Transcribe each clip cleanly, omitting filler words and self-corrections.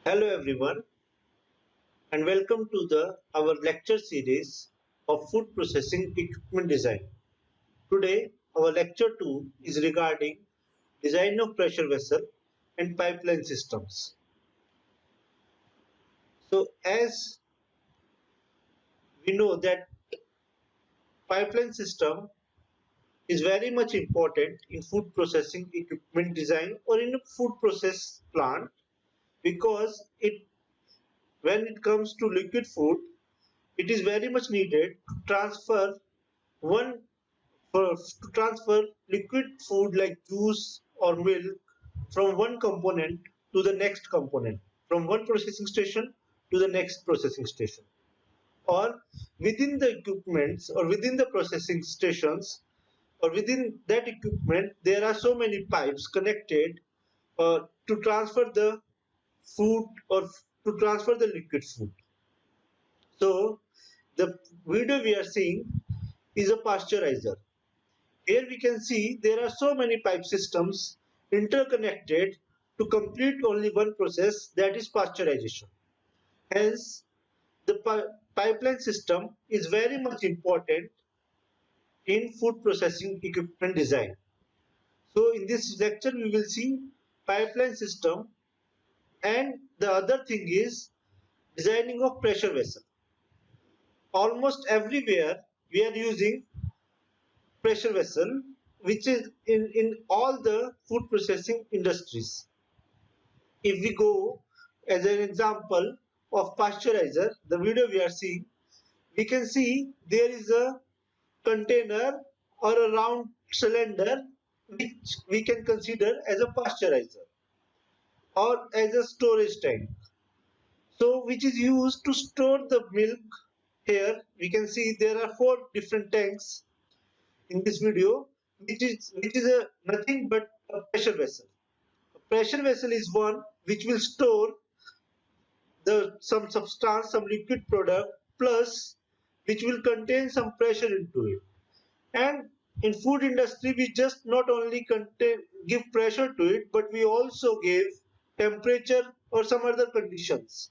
Hello everyone and welcome to the our lecture series of food processing equipment design. Today our lecture 2 is regarding design of pressure vessel and pipeline systems. So as we know that pipeline system is very much important in food processing equipment design or in a food process plant because it when it comes to liquid food it is very much needed to one transfer liquid food like juice or milk from one component to the next component, from one processing station to the next processing station, or within the equipments or within the processing stations or within that equipment there are so many pipes connected to transfer the food or to transfer the liquid food. So the video we are seeing is a pasteurizer. Here we can see there are so many pipe systems interconnected to complete only one process, that is pasteurization. Hence, the pipeline system is very much important in food processing equipment design. So in this lecture we will see pipeline system, and the other thing is designing of pressure vessel. Almost everywhere we are using pressure vessel, which is in all the food processing industries. If we go as an example of pasteurizer, the video we are seeing, we can see there is a container or a round cylinder which we can consider as a pasteurizer or as a storage tank. So which is used to store the milk. Here we can see there are 4 different tanks in this video, which is a nothing but a pressure vessel. A pressure vessel is one which will store some substance, some liquid product, plus which will contain some pressure into it. And in food industry, we just not only give pressure to it, but we also give temperature or some other conditions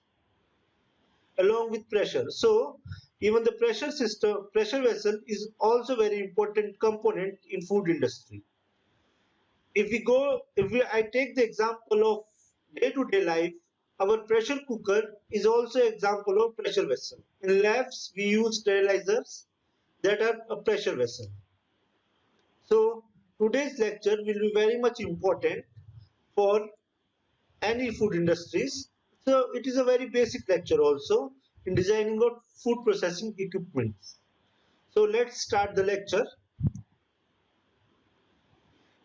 along with pressure. So even the pressure vessel is also very important component in food industry. I take the example of day-to-day life, our pressure cooker is also example of pressure vessel. In labs, we use sterilizers that are a pressure vessel. So today's lecture will be very much important for any food industries. So it is a very basic lecture also in designing of food processing equipment. So let's start the lecture.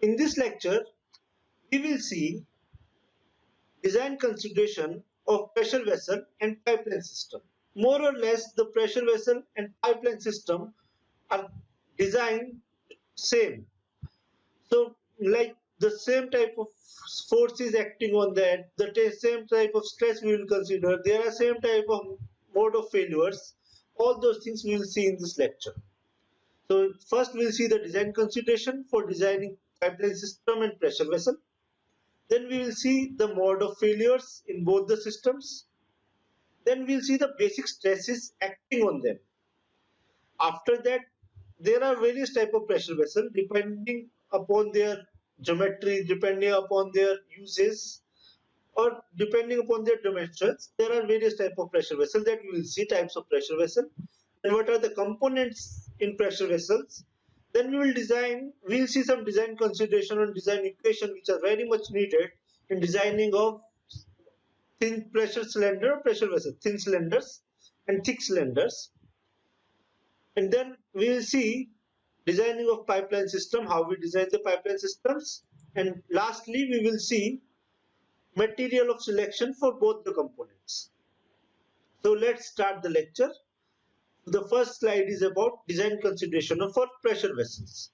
In this lecture, we will see design consideration of pressure vessel and pipeline system. More or less, the pressure vessel and pipeline system are designed same. So, like the same type of forces acting on that, the same type of stress we will consider. There are same type of mode of failures. All those things we will see in this lecture. So, first we will see the design consideration for designing pipeline system and pressure vessel. Then we will see the mode of failures in both the systems. Then we will see the basic stresses acting on them. After that, there are various type of pressure vessel depending upon their geometry, depending upon their uses, or depending upon their dimensions. There are various type of pressure vessel that we will see types of pressure vessel and what are the components in pressure vessels. Then we will see some design consideration and design equation which are very much needed in designing of thin pressure cylinder, pressure vessel, thin cylinders and thick cylinders. And then we will see designing of pipeline system, how we design the pipeline systems. And lastly, we will see material of selection for both the components. So let's start the lecture. The first slide is about design consideration for pressure vessels.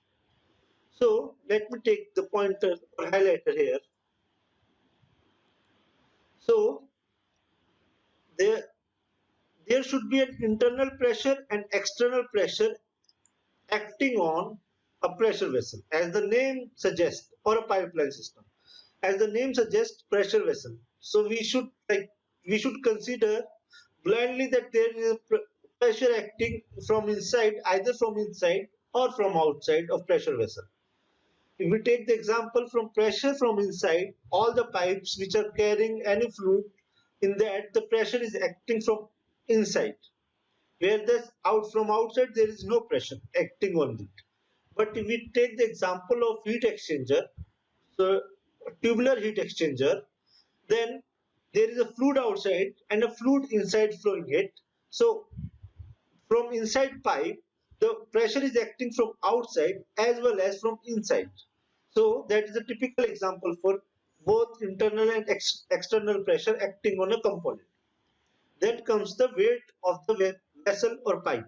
So let me take the pointer or highlighter here. So there should be an internal pressure and external pressure acting on a pressure vessel, as the name suggests, or a pipeline system. As the name suggests, pressure vessel. So we should we should consider blindly that there is a pressure acting from inside, either from inside or from outside of pressure vessel. If we take the example from pressure from inside, all the pipes which are carrying any fluid, in that the pressure is acting from inside. Where this out from outside, there is no pressure acting on it. But if we take the example of heat exchanger, so tubular heat exchanger, then there is a fluid outside and a fluid inside flowing it. So from inside pipe, the pressure is acting from outside as well as from inside. So that is a typical example for both internal and external pressure acting on a component. Then comes the weight of the vessel or pipe.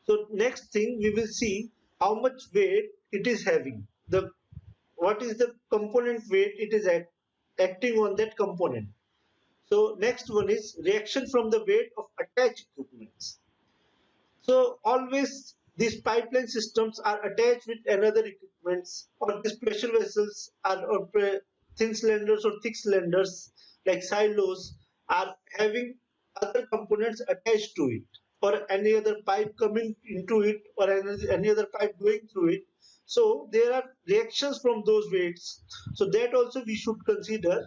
So next thing we will see how much weight it is having. What is the component weight it is acting on that component. So next one is reaction from the weight of attached equipments. So always these pipeline systems are attached with another equipments, or these pressure vessels are or thin cylinders or thick cylinders like silos are having other components attached to it, or any other pipe coming into it, or any other pipe going through it. So there are reactions from those weights. So that also we should consider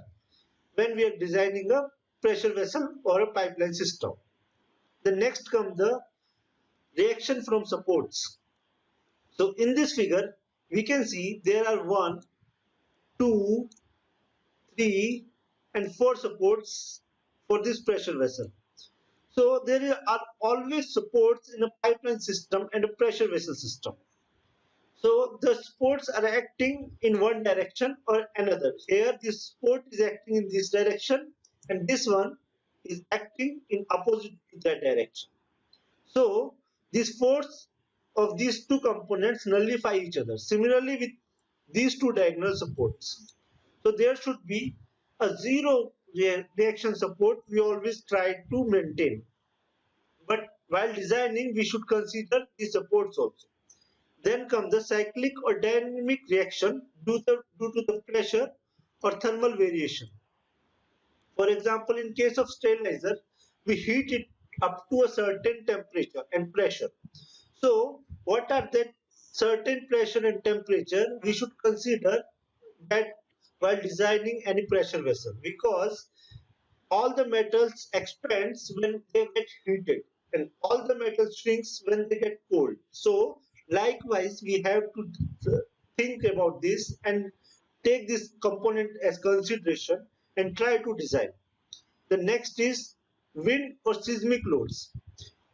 when we are designing a pressure vessel or a pipeline system. The next comes the reaction from supports. So in this figure, we can see there are 1, 2, 3 and 4 supports for this pressure vessel. So there are always supports in a pipeline system and a pressure vessel system. So the supports are acting in one direction or another. Here this support is acting in this direction and this one is acting in opposite to that direction. So this force of these two components nullify each other. Similarly with these two diagonal supports. So there should be a zero reaction support we always try to maintain. But while designing, we should consider the supports also. Then comes the cyclic or dynamic reaction due to the pressure or thermal variation. For example, in case of sterilizer, we heat it up to a certain temperature and pressure. So what are that certain pressure and temperature? We should consider that while designing any pressure vessel, because all the metals expands when they get heated and all the metals shrinks when they get cold. So likewise we have to think about this and take this component as consideration and try to design. The next is wind or seismic loads.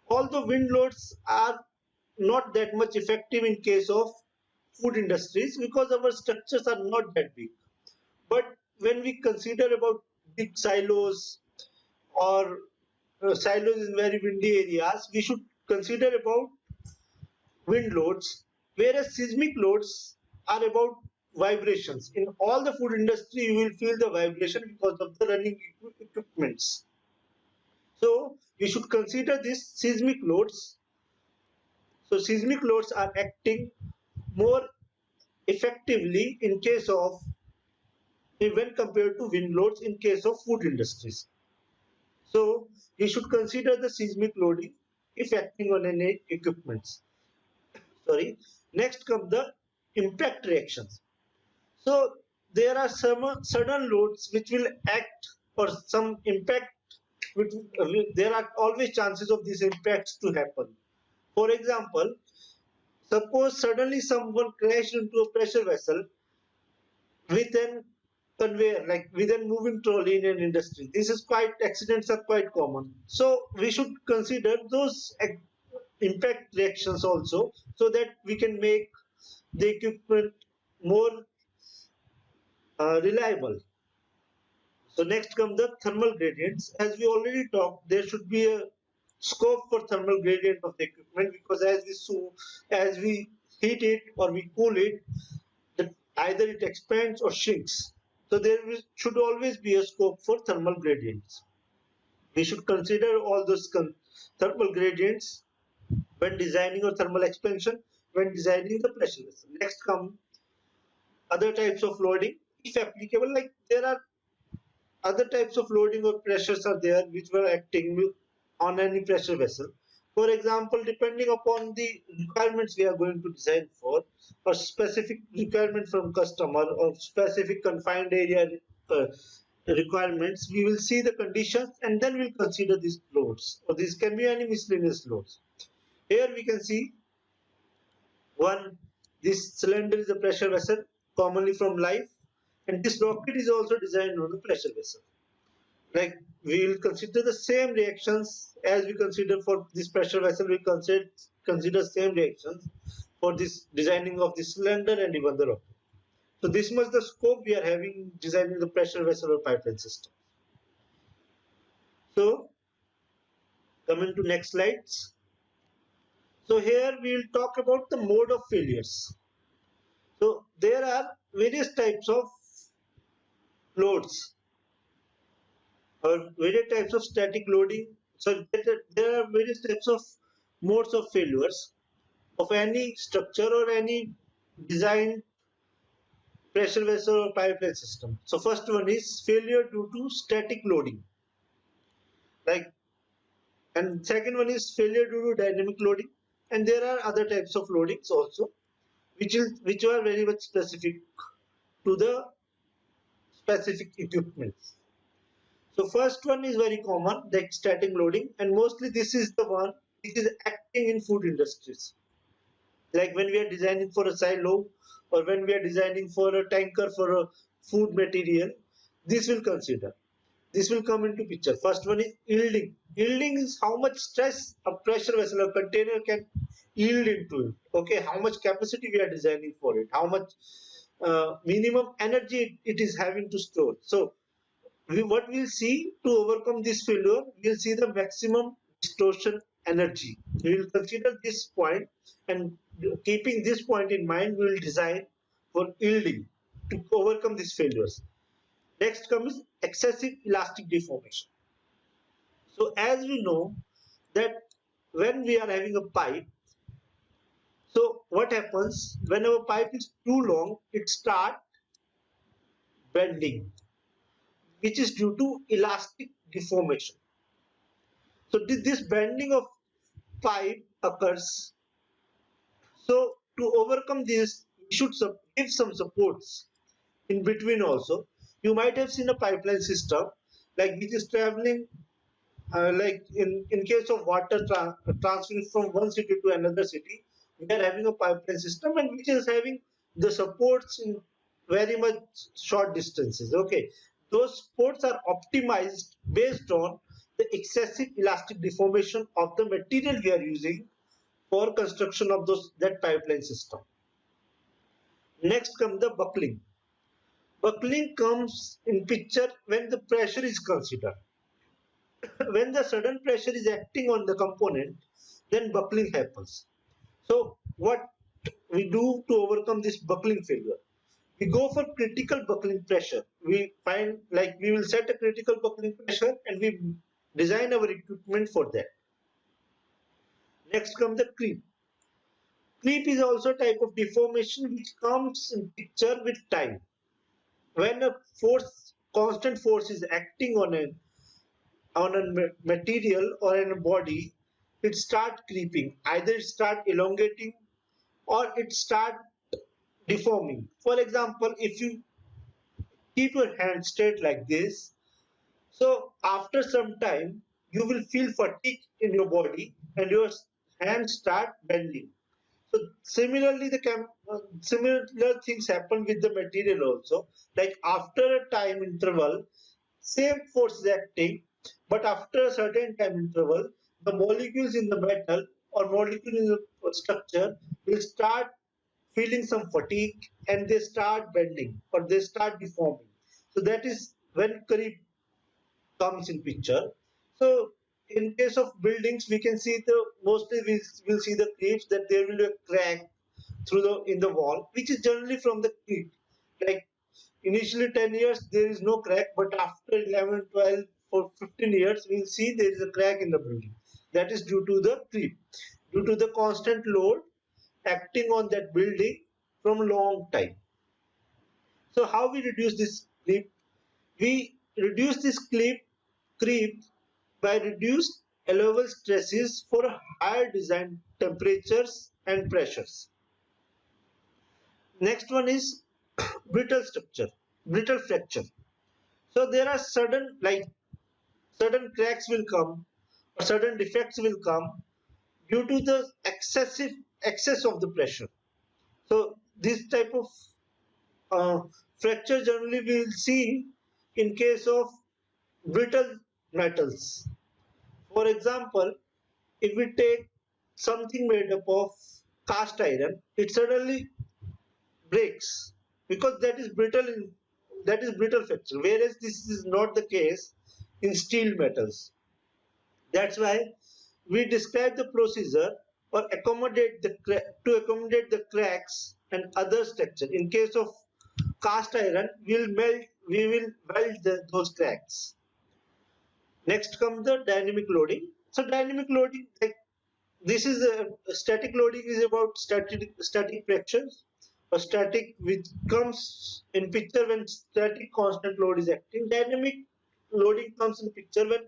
Although wind loads are not that much effective in case of food industries because our structures are not that big. But when we consider about big silos or silos in very windy areas, we should consider about wind loads, whereas seismic loads are about vibrations. In all the food industry, you will feel the vibration because of the running equipments. So we should consider these seismic loads. So seismic loads are acting more effectively in case of when compared to wind loads in case of food industries. So we should consider the seismic loading if acting on any equipments. Sorry. Next come the impact reactions. So there are some sudden loads which will act or some impact. Which, there are always chances of these impacts to happen. For example, suppose suddenly someone crashed into a pressure vessel with an conveyor, like with a moving trolley in an industry. This is quite, accidents are quite common. So we should consider those impact reactions also, so that we can make the equipment more reliable. So next come the thermal gradients. As we already talked, there should be a scope for thermal gradient of the equipment, because as we heat it or we cool it, either it expands or shrinks. So there should always be a scope for thermal gradients. We should consider all those thermal gradients when designing or thermal expansion when designing the pressure vessel. Next come other types of loading, if applicable. Like there are other types of loading or pressures are there which were acting on any pressure vessel. For example, depending upon the requirements we are going to design for, or specific requirement from customer or specific confined area uh, requirements, we will see the conditions and then we'll consider these loads, or these can be any miscellaneous loads. Here we can see one, this cylinder is a pressure vessel commonly from life, and this rocket is also designed on a pressure vessel. Like, we will consider the same reactions as we consider for this pressure vessel. We consider same reactions for this designing of the cylinder and even the rocket. So this much the scope we are having designing the pressure vessel or pipeline system. So coming to next slides. So here we will talk about the mode of failures. So there are various types of loads or various types of static loading. So there are various types of modes of failures of any structure or any design pressure vessel or pipeline system. So first one is failure due to static loading. Like, and second one is failure due to dynamic loading. And there are other types of loadings also, which are very much specific to the specific equipments. So first one is very common, like static loading, and mostly this is the one which is acting in food industries. Like when we are designing for a silo or when we are designing for a tanker for a food material, this will consider. This will come into picture. First one is yielding. Yielding is how much stress a pressure vessel or container can yield into it. Okay, how much capacity we are designing for it, how much minimum energy it is having to store. So what we'll see to overcome this failure, we'll see the maximum distortion energy. We will consider this point, and keeping this point in mind, we will design for yielding to overcome these failures. Next comes excessive elastic deformation. So as we know that when we are having a pipe, so what happens when our pipe is too long, it starts bending, which is due to elastic deformation. So this bending of pipe occurs. So to overcome this, we should give some supports in between also. You might have seen a pipeline system like which is traveling like in case of water transferring from one city to another city, we are having a pipeline system and which is having the supports in very much short distances. Okay, those supports are optimized based on the excessive elastic deformation of the material we are using for construction of that pipeline system. Next comes the buckling. Buckling comes in picture when the pressure is considered. When the sudden pressure is acting on the component, then buckling happens. So what we do to overcome this buckling failure? We go for critical buckling pressure. We find, like, we will set a critical buckling pressure and we design our equipment for that. Next comes the creep. Creep is also a type of deformation which comes in picture with time. When a constant force is acting on a material or in a body, it start creeping. Either it start elongating or it start deforming. For example, if you keep your hand straight like this, so after some time you will feel fatigue in your body and your hands start bending. So similarly, similar things happen with the material also. Like after a time interval, same force is acting, but after a certain time interval, the molecules in the metal or molecule in the structure will start feeling some fatigue and they start bending or they start deforming. So that is when creep comes in picture. So in case of buildings, we can see mostly we will see the creeps that there will be a crack through in the wall, which is generally from the creep. Like initially 10 years there is no crack, but after 11, 12, for 15 years we'll see there is a crack in the building. That is due to the creep, due to the constant load acting on that building from long time. So how we reduce this creep? We reduce this creep by reduced allowable stresses for higher design temperatures and pressures. Next one is brittle fracture. So there are certain cracks will come or certain defects will come due to the excess of the pressure. So this type of uh, fracture generally we will see in case of brittle metals. For example, if we take something made up of cast iron, it suddenly breaks because that is brittle fracture, whereas this is not the case in steel metals. That's why we describe the procedure or to accommodate the cracks and other structure. In case of cast iron, we will weld those cracks. Next comes the dynamic loading. So dynamic loading, like this is a static loading is about static fractures or static which comes in picture when static constant load is acting. Dynamic loading comes in picture when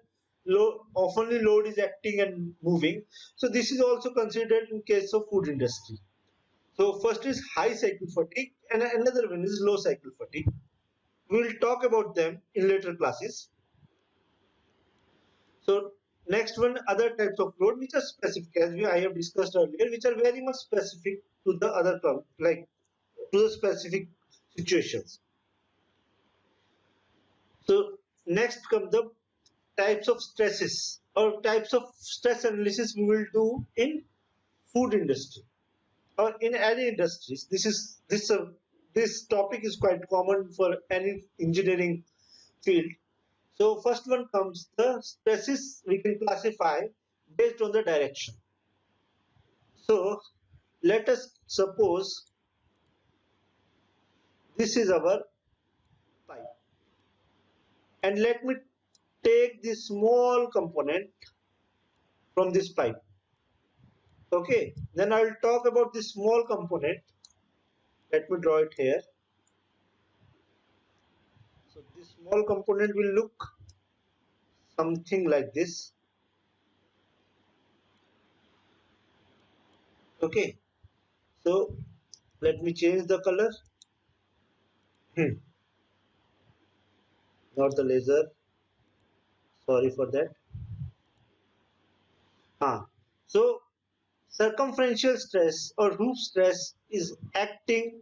oftenly load is acting and moving. So this is also considered in case of food industry. So first is high cycle fatigue and another one is low cycle fatigue. We will talk about them in later classes. So next one, other types of load which are specific, as I have discussed earlier, which are very much specific to the other like to the specific situations. So next come the types of stresses or types of stress analysis we will do in food industry or in any industries. This topic is quite common for any engineering field. So first one comes the stresses we can classify based on the direction. So let us suppose this is our pipe and let me take this small component from this pipe. Okay, then I will talk about this small component. Let me draw it here. So this small component will look something like this. Okay, so let me change the color. Not the laser, sorry for that. So circumferential stress or hoof stress is acting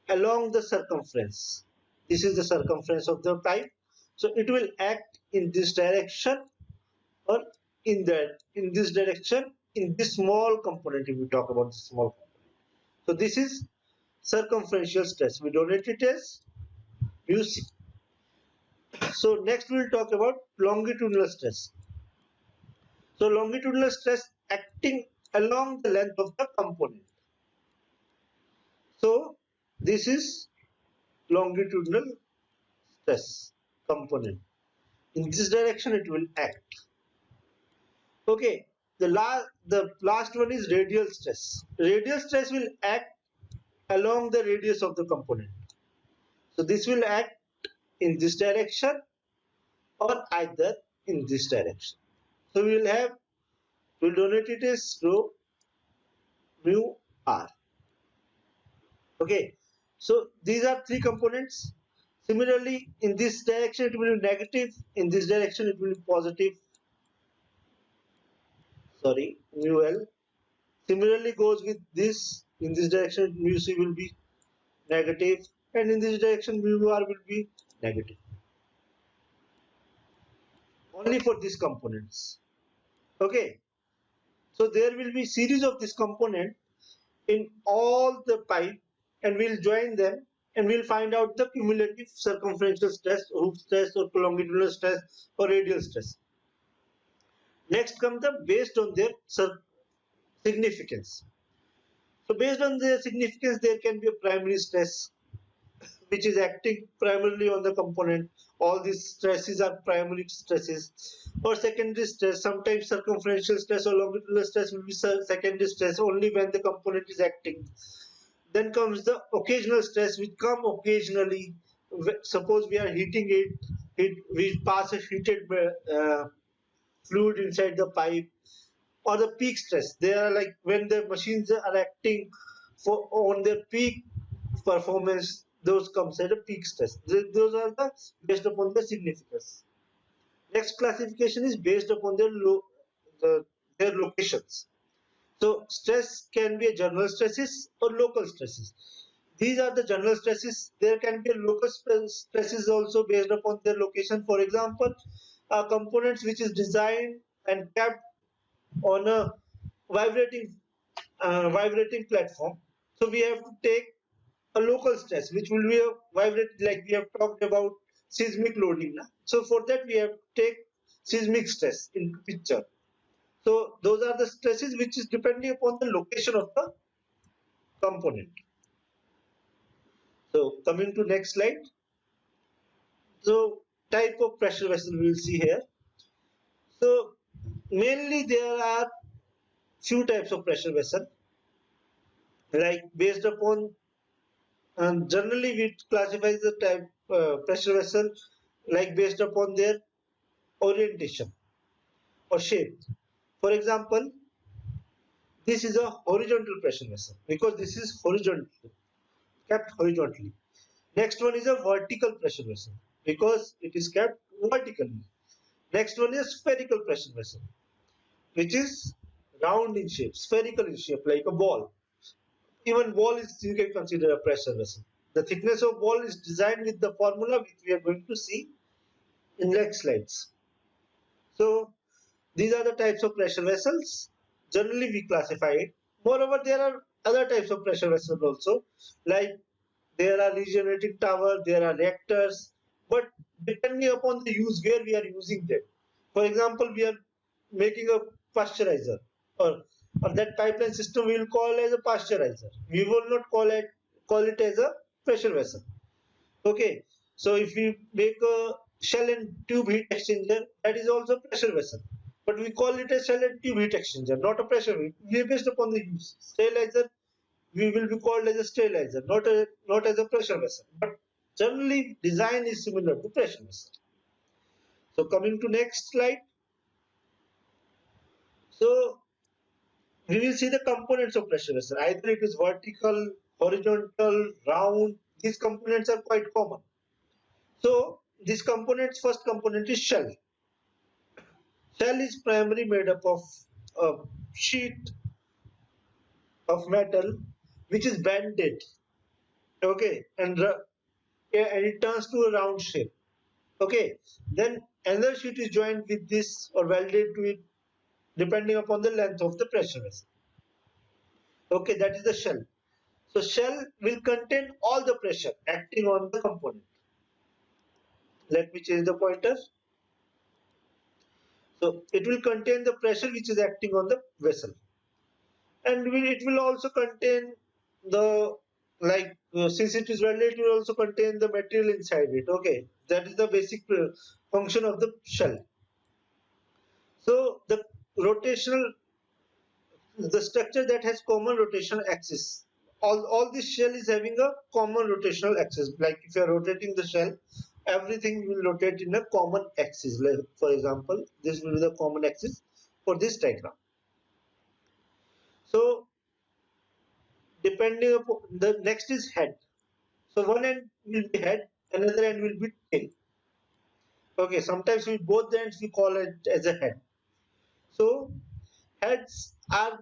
along the circumference. This is the circumference of the pipe, so it will act in this direction or in this direction in this small component. If we talk about the small component, so this is circumferential stress. We denote it as μc. So next we will talk about longitudinal stress. So longitudinal stress acting along the length of the component. So this is longitudinal stress component. In this direction it will act. Okay, the last one is radial stress. Radial stress will act along the radius of the component. So this will act in this direction or either in this direction. So we will denote it as rho mu r. Okay, so these are three components. Similarly, in this direction it will be negative, in this direction it will be positive. Sorry, mu l. Similarly goes with this. In this direction mu c will be negative, and in this direction mu r will be negative. Only for these components. Okay, so there will be series of this component in all the pipe, and we'll join them and we'll find out the cumulative circumferential stress, hoof stress, or longitudinal stress, or radial stress. Next comes the based on their significance. So based on their significance, there can be a primary stress which is acting primarily on the component. All these stresses are primary stresses. Or secondary stress, sometimes circumferential stress or longitudinal stress will be secondary stress only when the component is acting. Then comes the occasional stress which come occasionally. Suppose we are heating it we pass a heated fluid inside the pipe, or the peak stress. They are like when the machines are acting for on their peak performance, those comes at a peak stress. Those are the based upon the significance. Next classification is based upon their locations. So stress can be a general stresses or local stresses. These are the general stresses. There can be a local stresses also based upon their location. For example, components which is designed and kept on a vibrating vibrating platform. So we have to take a local stress, which will be a vibrate, like we have talked about seismic loading. Na? So for that we have to take seismic stress into picture. So those are the stresses which is depending upon the location of the component. So coming to next slide. So type of pressure vessel we will see here. So mainly there are few types of pressure vessel, like based upon, and generally we classify the type pressure vessel like based upon their orientation or shape. For example, this is a horizontal pressure vessel because this is horizontal, kept horizontally. Next one is a vertical pressure vessel because it is kept vertically. Next one is spherical pressure vessel, which is round in shape, spherical in shape, like a ball. Even ball is, you can consider a pressure vessel. The thickness of ball is designed with the formula which we are going to see in next slides. So these are the types of pressure vessels. Generally we classify it. Moreover, there are other types of pressure vessels also, like there are regenerating tower, there are reactors, but depending upon the use where we are using them. For example, we are making a pasteurizer, or that pipeline system we will call as a pasteurizer. We will not call it as a pressure vessel. Okay, so if we make a shell and tube heat exchanger, that is also pressure vessel. But we call it a shell and tube heat exchanger, not a pressure. We are based upon the use. Sterilizer, we will be called as a sterilizer, not as a pressure vessel. But generally, design is similar to pressure vessel. So coming to next slide. So we will see the components of pressure vessel. Either it is vertical, horizontal, round. These components are quite common. So these components, first component is shell. Shell is primarily made up of a sheet of metal which is bended, okay, and it turns to a round shape, okay. Then another sheet is joined with this or welded to it depending upon the length of the pressure vessel. Okay, that is the shell. So shell will contain all the pressure acting on the component. Let me change the pointer. So it will contain the pressure which is acting on the vessel, and it will also contain the, like since it is welded, it will also contain the material inside it. Okay, that is the basic function of the shell. So rotational the structure that has common rotational axis, all this shell is having a common rotational axis. Like if you are rotating the shell, everything will rotate in a common axis. Like for example, this will be the common axis for this diagram. So depending upon, the next is head. So one end will be head, another end will be tail. Okay, sometimes we both the ends we call it as a head. So heads are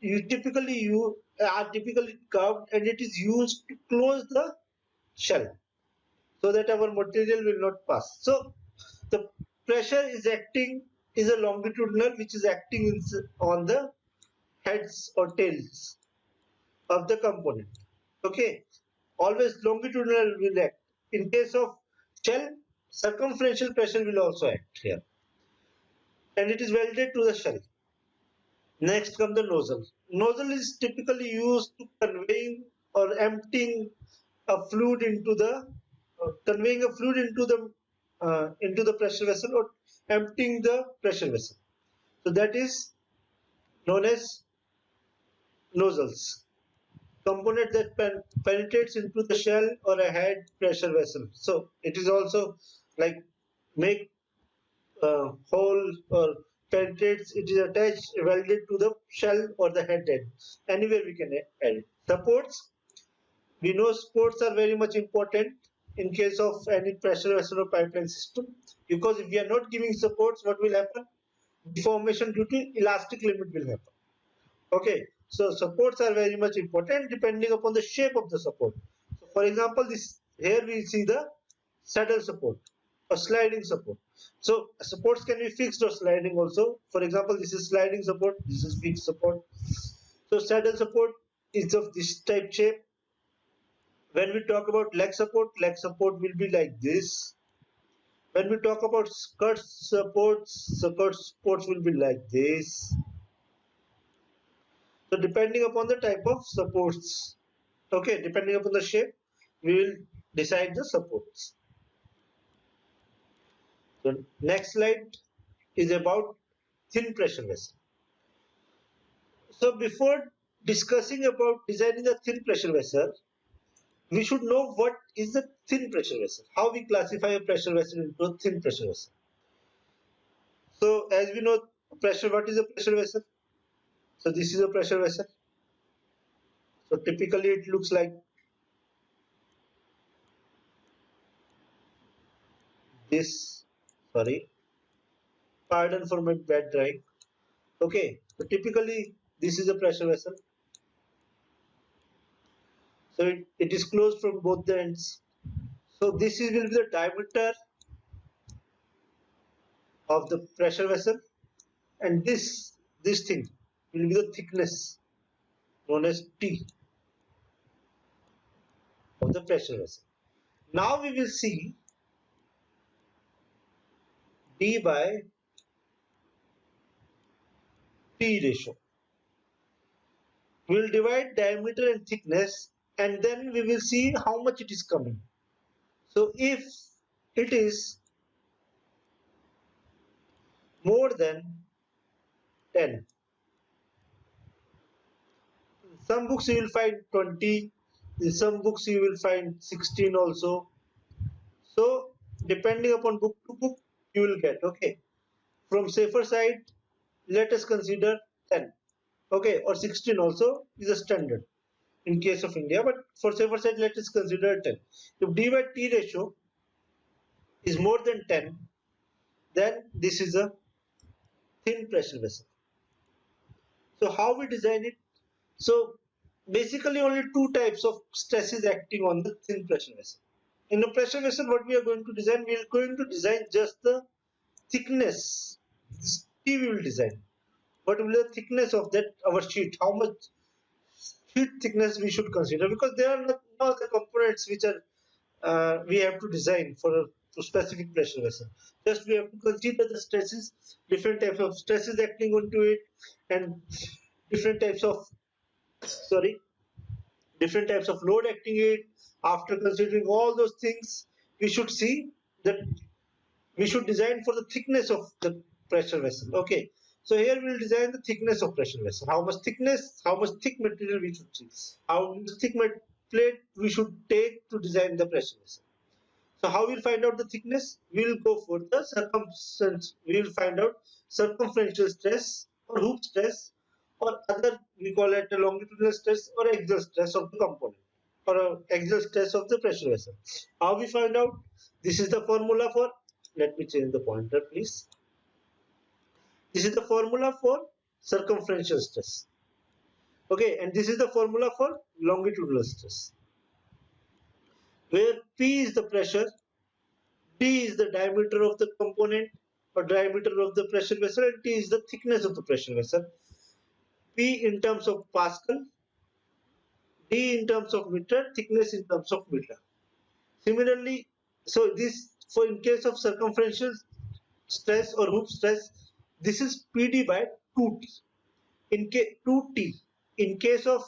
typically curved, and it is used to close the shell so that our material will not pass. So the pressure is a longitudinal which is acting on the heads or tails of the component. Okay, always longitudinal will act. In case of shell, circumferential pressure will also act here, and it is welded to the shell. Next comes the nozzle. Nozzle is typically used to conveying or emptying a fluid into the conveying a fluid into the pressure vessel or emptying the pressure vessel. So that is known as nozzles. Component that penetrates into the shell or a head pressure vessel. So it is also like make hole or penetrates, it is attached, welded to the shell or the head end. Anywhere we can add it. Supports, we know supports are very much important in case of any pressure vessel or pipeline system, because if we are not giving supports, what will happen? Deformation due to elastic limit will happen. Okay, so supports are very much important depending upon the shape of the support. So for example, this here we see the saddle support or sliding support. So supports can be fixed or sliding also. For example, this is sliding support, this is fixed support. So saddle support is of this type shape. When we talk about leg support will be like this. When we talk about skirt supports will be like this. So depending upon the type of supports, okay, depending upon the shape, we will decide the supports. So next slide is about thin pressure vessel. So before discussing about designing a thin pressure vessel, we should know what is the thin pressure vessel, how we classify a pressure vessel into a thin pressure vessel. So as we know, pressure, what is a pressure vessel? So this is a pressure vessel. So typically it looks like this. Sorry, pardon for my bad drawing. Okay, so typically this is a pressure vessel. So it is closed from both the ends. So this will be the diameter of the pressure vessel, and this thing will be the thickness known as T of the pressure vessel. Now we will see D by T ratio. We will divide diameter and thickness, and then we will see how much it is coming. So if it is more than 10, some books you will find 20, in some books you will find 16 also. So depending upon book to book you will get, okay. From safer side, let us consider 10, okay, or 16 also is a standard in case of India, but for safer side let us consider 10. If D by T ratio is more than 10, then this is a thin pressure vessel. So how we design it? So basically only two types of stresses acting on the thin pressure vessel. In a pressure vessel, what we are going to design, we are going to design just the thickness. This T we will design. What will be the thickness of that our sheet? How much sheet thickness we should consider? Because there are no other components which are we have to design for a specific pressure vessel. Just we have to consider the stresses, different types of stresses acting onto it, and different types of different types of load acting it. After considering all those things, we should see that we should design for the thickness of the pressure vessel. Okay, so here we will design the thickness of pressure vessel. How much thickness, how much thick material we should choose, how much thick plate we should take to design the pressure vessel. So how we'll find out the thickness? We will go for the circumference. We will find out circumferential stress or hoop stress, or other we call it a longitudinal stress or axial stress of the component, or axial stress of the pressure vessel. How we find out? This is the formula for. Let me change the pointer, please. This is the formula for circumferential stress. Okay, and this is the formula for longitudinal stress, where P is the pressure, D is the diameter of the component or diameter of the pressure vessel, and T is the thickness of the pressure vessel. P in terms of Pascal, D in terms of meter, thickness in terms of meter. Similarly, so this for in case of circumferential stress or hoop stress, this is PD by 2T. 2T. In case of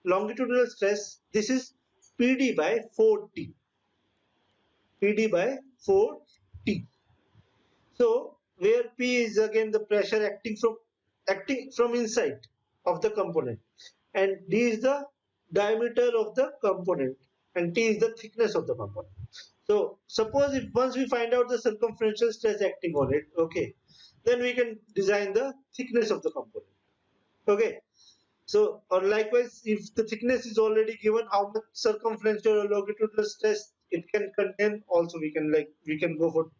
longitudinal stress, this is PD by 4T. PD by 4T. So where P is again the pressure acting from inside of the component, and D is the diameter of the component, and T is the thickness of the component. So suppose if once we find out the circumferential stress acting on it, okay, then we can design the thickness of the component. Okay. So or likewise, if the thickness is already given, how much circumferential or longitudinal stress it can contain, also we can go for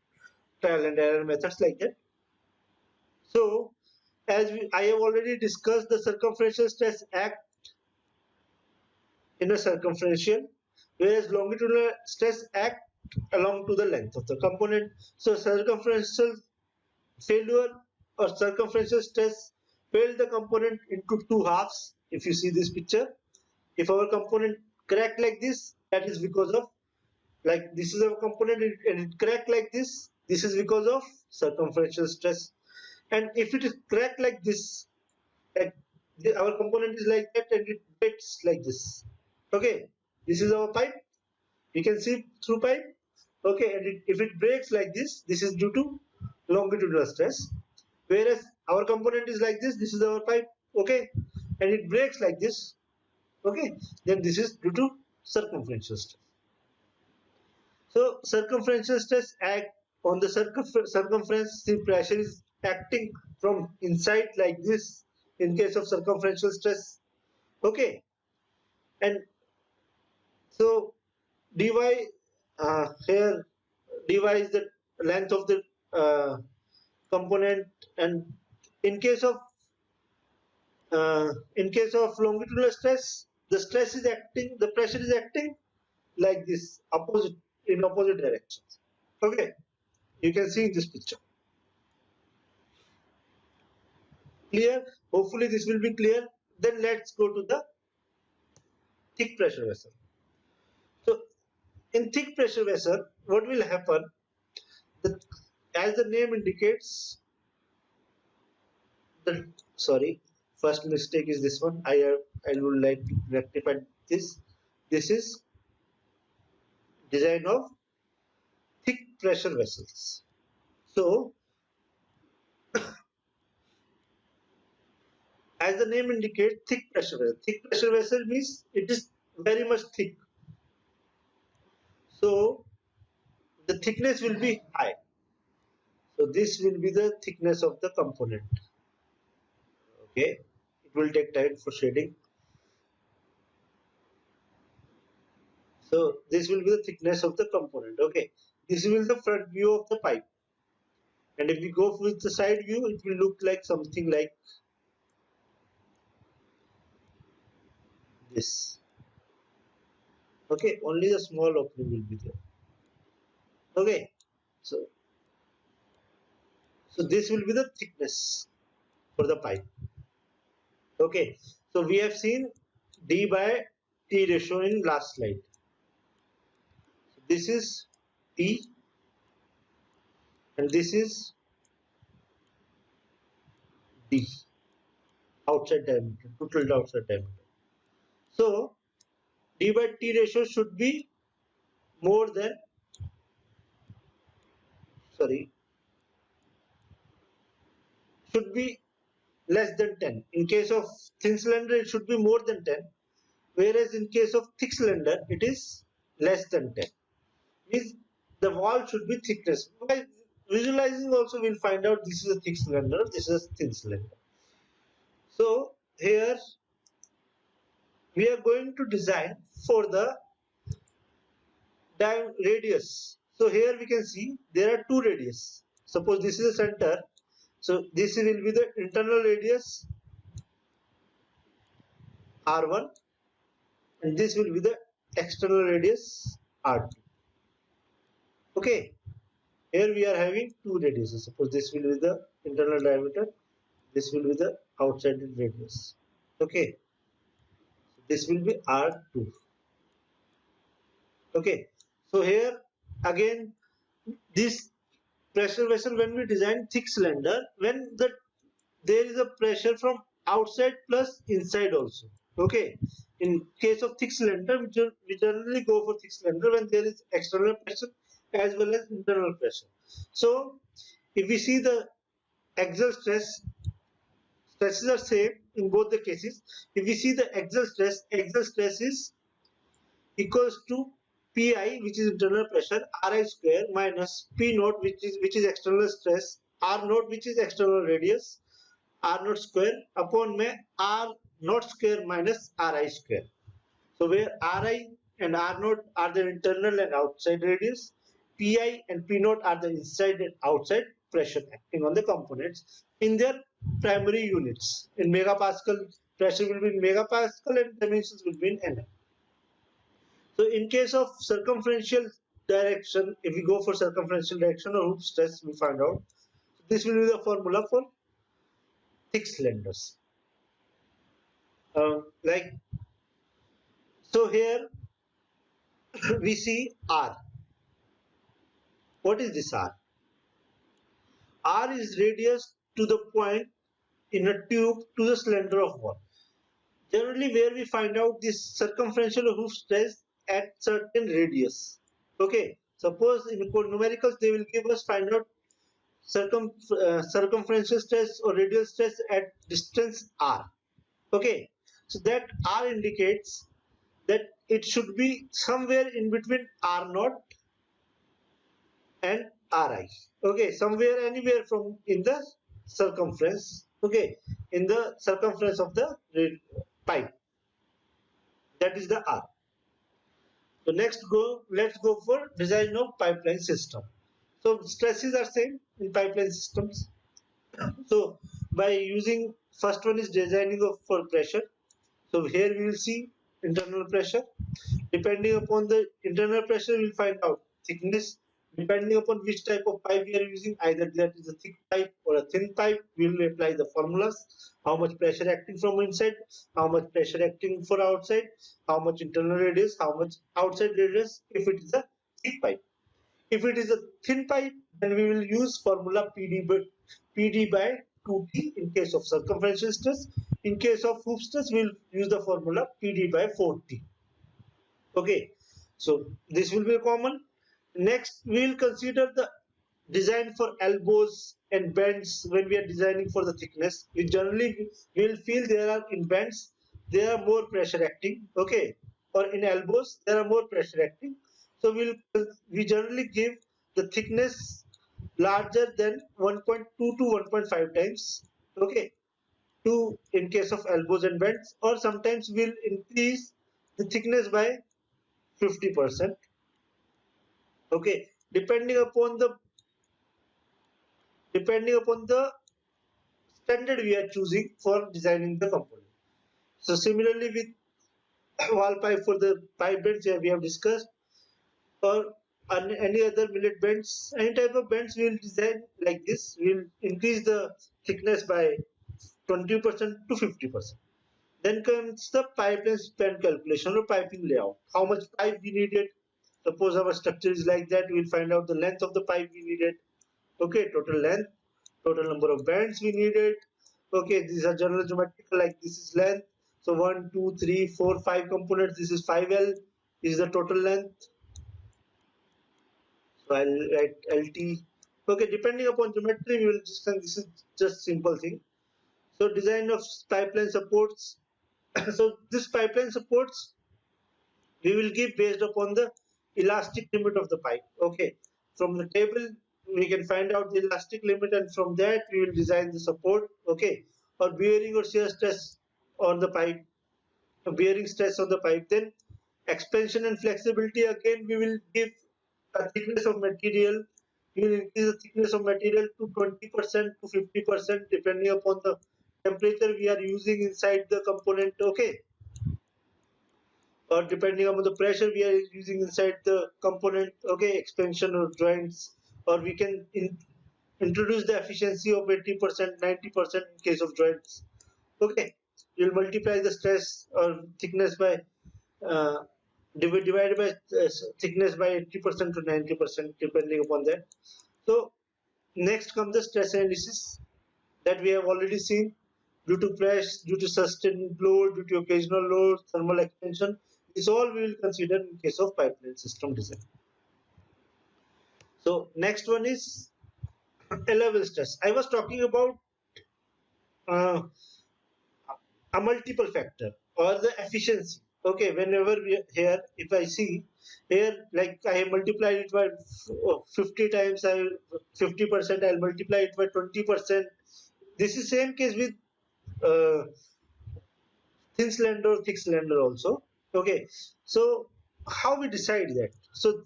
trial and error methods like that. So I have already discussed, the circumferential stress act in a circumferential, whereas longitudinal stress act along to the length of the component. So circumferential failure or circumferential stress failed the component into two halves. If you see this picture, if our component cracked like this, that is because of, like, this is our component and it cracked like this is because of circumferential stress. And if it is cracked like this, like our component is like that and it breaks like this, okay, this is our pipe, you can see through pipe, okay, and if it breaks like this is due to longitudinal stress. Whereas our component is like this is our pipe, okay, and it breaks like this, okay, then this is due to circumferential stress. So circumferential stress act on the circumference. The pressure is acting from inside like this in case of circumferential stress, okay, and so dy, here dy is the length of the component, and in case of longitudinal stress, the pressure is acting like this, opposite, in opposite directions, okay, you can see in this picture. Clear? Hopefully this will be clear. Then let's go to the thick pressure vessel. So in thick pressure vessel, what will happen? As the name indicates, first mistake is this one. I would like to rectify this. This is design of thick pressure vessels. So as the name indicates, thick pressure vessel. Thick pressure vessel means it is very much thick. So the thickness will be high. So this will be the thickness of the component. Okay, it will take time for shading. So this will be the thickness of the component. Okay, this will be the front view of the pipe. And if we go with the side view, it will look like something like this. Okay, only the small opening will be there. Okay, so this will be the thickness for the pipe. Okay, so we have seen D by T ratio in last slide. So this is T and this is D, outside diameter, total outside diameter. So D by T ratio should be more than, should be less than 10. In case of thin cylinder, it should be more than 10. Whereas in case of thick cylinder, it is less than 10. Means the wall should be thickness. By visualizing also, we'll find out this is a thick cylinder, this is a thin cylinder. So here we are going to design for the radius. So here we can see there are two radius. Suppose this is the center. So this will be the internal radius R1 and this will be the external radius R2. Okay, here we are having two radiuses. Suppose this will be the internal diameter, this will be the outside radius. Okay, this will be R2. Okay, so here again, this pressure vessel, when we design thick cylinder, when there is a pressure from outside plus inside also. Okay, in case of thick cylinder, we generally go for thick cylinder when there is external pressure as well as internal pressure. So if we see the axial stresses are same in both the cases. If we see the axial stress is equals to Pi, which is internal pressure, Ri square minus P naught, which is external stress, R naught, which is external radius, R naught square upon में R naught square minus Ri square. So where Ri and R naught are the internal and outside radius, Pi and P naught are the inside and outside pressure acting on the components in their primary units. In megapascal, pressure will be in megapascal and dimensions will be in Nm. So in case of circumferential direction, if we go for circumferential direction or hoop stress, we find out this will be the formula for thick cylinders. Like so here we see R. What is this R? R is radius to the point in a tube to the cylinder of wall. Generally, where we find out this circumferential hoof stress at certain radius. Okay, suppose in numericals they will give us find out circumferential stress or radial stress at distance r. Okay, so that r indicates that it should be somewhere in between r naught and ri. Okay, somewhere anywhere from in the circumference. Okay, in the circumference of the pipe. That is the r. So let's go for design of pipeline system. So stresses are same in pipeline systems. So by using first one is designing of for pressure. So here we will see internal pressure. Depending upon the internal pressure, we will find out thickness. Depending upon which type of pipe we are using, either that is a thick pipe or a thin pipe, we will apply the formulas. How much pressure acting from inside, how much pressure acting for outside, how much internal radius, how much outside radius if it is a thick pipe. If it is a thin pipe, then we will use formula PD by 2T in case of circumferential stress. In case of hoop stress, we will use the formula PD by 4T. Okay, so this will be common. Next, we will consider the design for elbows and bends when we are designing for the thickness. We generally will feel there are in bends, there are more pressure acting. Okay, or in elbows, there are more pressure acting. So we generally give the thickness larger than 1.2 to 1.5 times. Okay, to in case of elbows and bends, or sometimes we'll increase the thickness by 50%. Okay, depending upon the standard we are choosing for designing the component. So similarly with wall pipe, for the pipe bends we have discussed, or any other millet bends, any type of bends we will design like this. We will increase the thickness by 20% to 50%. Then comes the pipeline span calculation or piping layout. How much pipe we needed. Suppose our structure is like that, we will find out the length of the pipe we needed. Okay, total length, total number of bands we needed. Okay, these are general geometrical, like this is length. So 1, 2, 3, 4, 5 components. This is 5L. This is the total length. So I'll write LT. Okay, depending upon geometry, we will just, this is just simple thing. So design of pipeline supports. So this pipeline supports we will give based upon the elastic limit of the pipe. Okay, from the table we can find out the elastic limit, and from that we will design the support. Okay, or bearing or shear stress on the pipe, bearing stress on the pipe. Then expansion and flexibility, again we will give a thickness of material. We will increase the thickness of material to 20% to 50% depending upon the temperature we are using inside the component. Okay, or depending upon the pressure we are using inside the component. Okay, expansion or joints, or we can introduce the efficiency of 80%, 90% in case of joints. Okay, you'll multiply the stress or thickness by divided by thickness by 80% to 90% depending upon that. So next comes the stress analysis that we have already seen. Due to pressure, due to sustained load, due to occasional load, thermal expansion. This all we will consider in case of pipeline system design. So next one is level stress. I was talking about a multiple factor or the efficiency. Okay, whenever we are here, if I see Here, like I have multiplied it by 50 times, 50%, I'll multiply it by 20%. This is same case with uh, thin cylinder or thick cylinder also. Okay, so how we decide that? So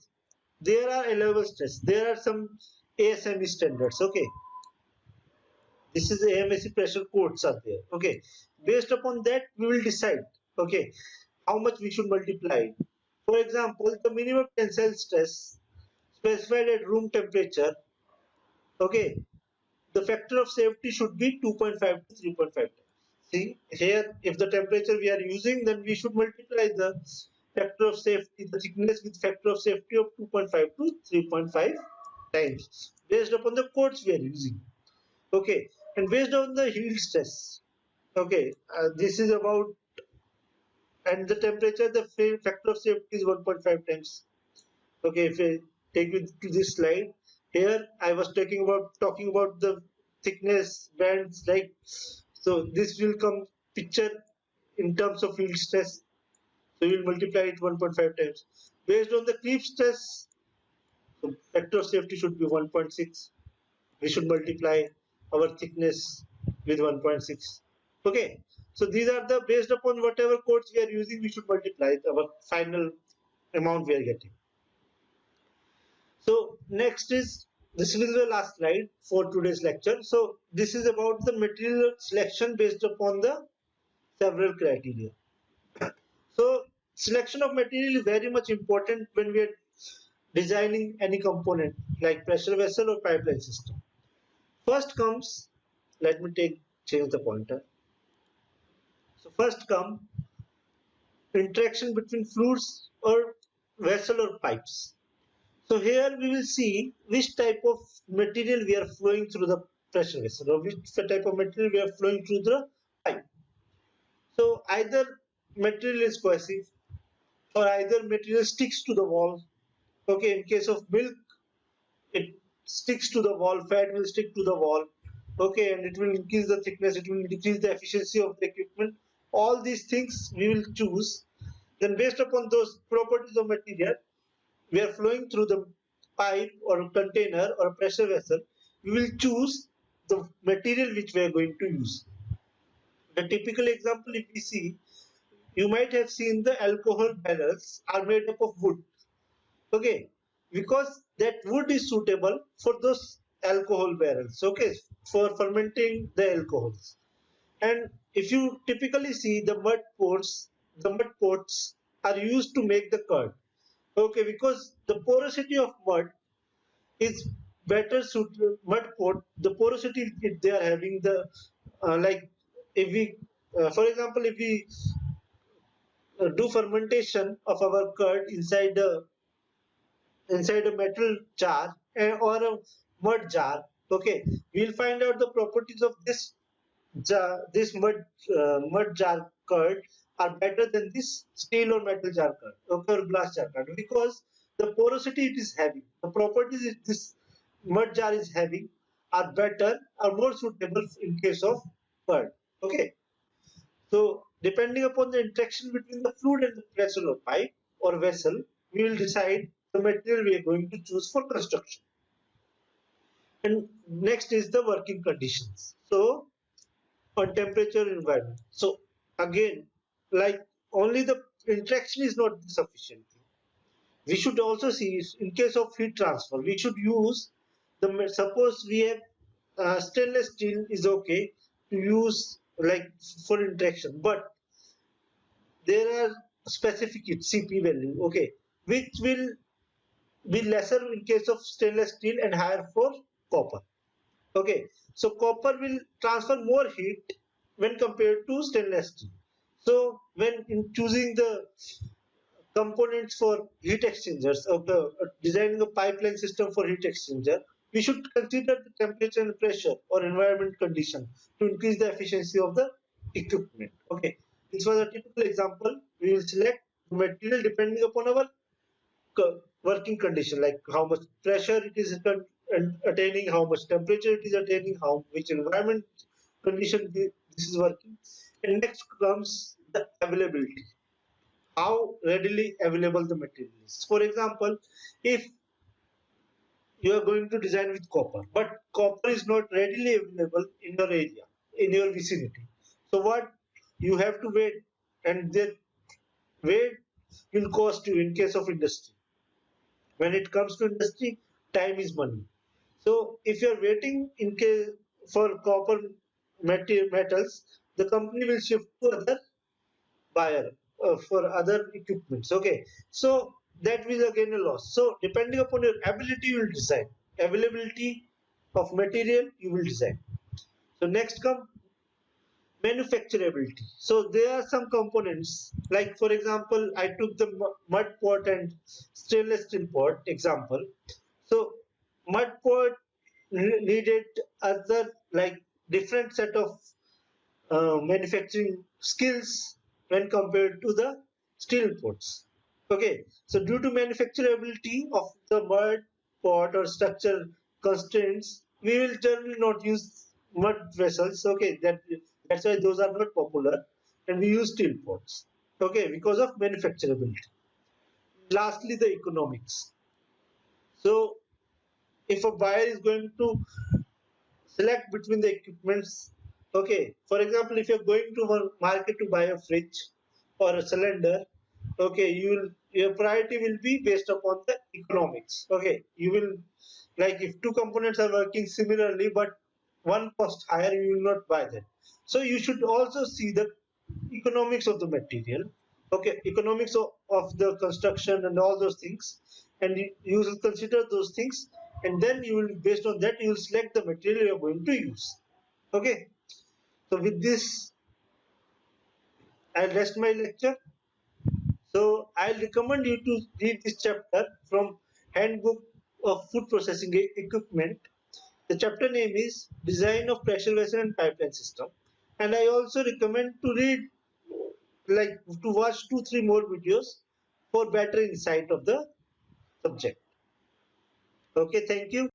there are allowable stress. There are some ASME standards. Okay, this is AMSE pressure codes are there. Okay, based upon that we will decide. Okay, how much we should multiply. For example, the minimum tensile stress specified at room temperature. Okay, the factor of safety should be 2.5 to 3.5 times. See here, if the temperature we are using, then we should multiply the factor of safety, the thickness with factor of safety of 2.5 to 3.5 times based upon the codes we are using. Okay, and based on the yield stress. Okay, this is about, and the temperature, the factor of safety is 1.5 times. Okay, if I take you to this slide, here I was talking about the thickness bands, like, so this will come picture in terms of yield stress. So you will multiply it 1.5 times. Based on the creep stress, so factor of safety should be 1.6. We should multiply our thickness with 1.6. Okay, so these are the, based upon whatever codes we are using, we should multiply our final amount we are getting. So next is, this is the last slide for today's lecture. So this is about the material selection based upon the several criteria. So selection of material is very much important when we are designing any component like pressure vessel or pipeline system. First comes, let me change the pointer. So first come interaction between fluids or vessel or pipes. So here we will see which type of material we are flowing through the pressure vessel, or which type of material we are flowing through the pipe. So either material is cohesive, or either material sticks to the wall. Okay, in case of milk, it sticks to the wall, fat will stick to the wall. Okay, and it will increase the thickness, it will decrease the efficiency of the equipment. All these things we will choose. Then based upon those properties of material, we are flowing through the pipe or a container or a pressure vessel, we will choose the material which we are going to use. The typical example, if we see, you might have seen the alcohol barrels are made up of wood. Okay, because that wood is suitable for those alcohol barrels. Okay, for fermenting the alcohols. And if you typically see the mud pots are used to make the curd. Okay, because the porosity of mud is better suited, mud pot, the porosity they are having, the like, if we for example, if we do fermentation of our curd inside a metal jar, or a mud jar, okay, we'll find out the properties of this jar, this mud jar curd are better than this steel or metal jar curd, okay, or glass jar curd, because the porosity it is having, the properties this mud jar is having are better, are more suitable in case of curd. Okay, so depending upon the interaction between the fluid and the pressure of pipe or vessel, we will decide the material we are going to choose for construction. And next is the working conditions. So on temperature environment. So again, like, only the interaction is not sufficient. We should also see, in case of heat transfer, we should use the, suppose we have stainless steel is okay to use like for interaction, but there are specific CP value, okay, which will be lesser in case of stainless steel and higher for copper. Okay, so copper will transfer more heat when compared to stainless steel. So when in choosing the components for heat exchangers, of the designing a pipeline system for heat exchanger, we should consider the temperature and pressure or environment condition to increase the efficiency of the equipment. Okay, this was a typical example. We will select material depending upon our working condition, like how much pressure it is attaining, how much temperature it is attaining, how which environment condition this is working. And next comes the availability. how readily available the material is. For example, if you are going to design with copper, but copper is not readily available in your area, in your vicinity. So what you have to wait, and that wait will cost you in case of industry. When it comes to industry, time is money. So if you are waiting in case for copper metals, the company will shift to other buyer for other equipments. Okay, so that will again a loss. So depending upon your ability, you will decide availability of material. You will decide. So next come manufacturability. So there are some components like, for example, I took the mud pot and stainless steel pot example. So mud pot needed other like different set of manufacturing skills when compared to the steel pots. Okay, so due to manufacturability of the mud pot or structure constraints, we will generally not use mud vessels. Okay, that's why those are not popular, and we use steel pots. Okay, because of manufacturability. Lastly, the economics. So if a buyer is going to select between the equipments. Okay, for example, if you're going to a market to buy a fridge or a cylinder, okay, your priority will be based upon the economics. Okay, you will like if two components are working similarly but one cost higher, you will not buy that. So you should also see the economics of the material. Okay, economics of the construction and all those things, and you will consider those things, and then you will, based on that, you will select the material you are going to use. Okay, so with this I'll rest my lecture. So I'll recommend you to read this chapter from Handbook of Food Processing Equipment. The chapter name is Design of Pressure Vessel and Pipeline System. And I also recommend to read, like to watch 2-3 more videos for better insight of the subject. Okay, thank you.